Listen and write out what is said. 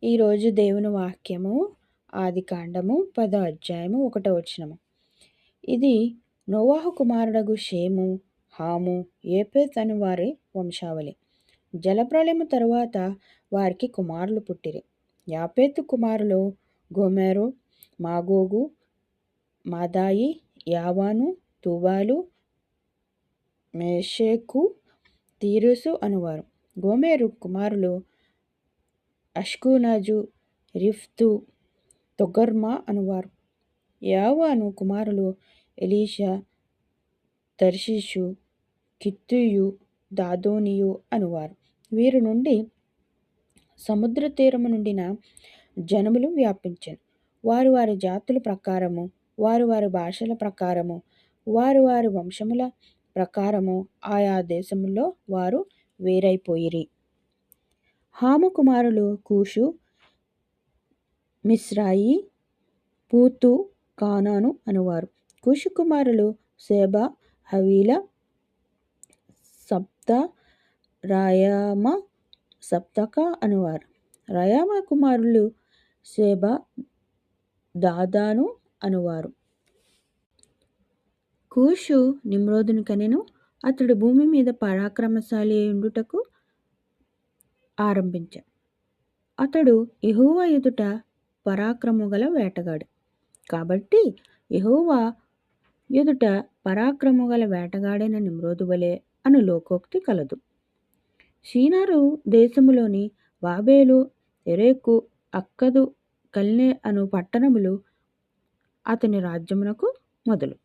ఈరోజు దేవుని వాక్యము ఆదికాండము 10వ అధ్యాయము 1వ వచనము. ఇది నోవాహు కుమారుడగు షేము, హాము, ఏపెత్ అను వారి వంశావళి. జలప్రళయము తరువాత వారికి కుమారులు పుట్టిరి. యాపెతు కుమారులు గోమెరు, మాగోగు, మాదాయి, యావాను, తుబాలు, మెషెకు, తీరుసు అనువారు. గోమెరు కుమారులు అష్కూనజు, రిఫ్తు, తొగర్మా అనువారు. యావాను కుమారులు ఎలీషా, తర్షీషు, కిత్తీయు, దాదోనియు అనువారు. వీరి నుండి సముద్ర తీరము నుండిన జనములు వ్యాపించెను. వారు వారి జాతుల ప్రకారము, వారు వారి భాషల ప్రకారము, వారు వారి వంశముల ప్రకారము ఆయా దేశములో వారు వేరైపోయిరి. హాము కుమారులు కూషు, మిశ్రాయి, పూతు, కానాను అనువారు. కూషు కుమారులు సేబా, హవీలా, సబ్తా, రాయామ, సప్తక అనువారు. రాయామ కుమారులు సేబా, దాదాను అనువారు. కూషు నిమ్రోదును కనెను. అతడు భూమి మీద పరాక్రమశాలి ఉండుటకు ఆరంభించాడు. అతడు యెహోవా ఎదుట పరాక్రమము గల వేటగాడు. కాబట్టి యెహోవా ఎదుట పరాక్రమము గల వేటగాడైన నిమ్రోదు వలె అను లోకోక్తి కలదు. షీనారు దేశములోని బాబేలు, ఎరేకు, అక్కదు, కల్నే అను పట్టణములు అతని రాజ్యమునకు మొదలు.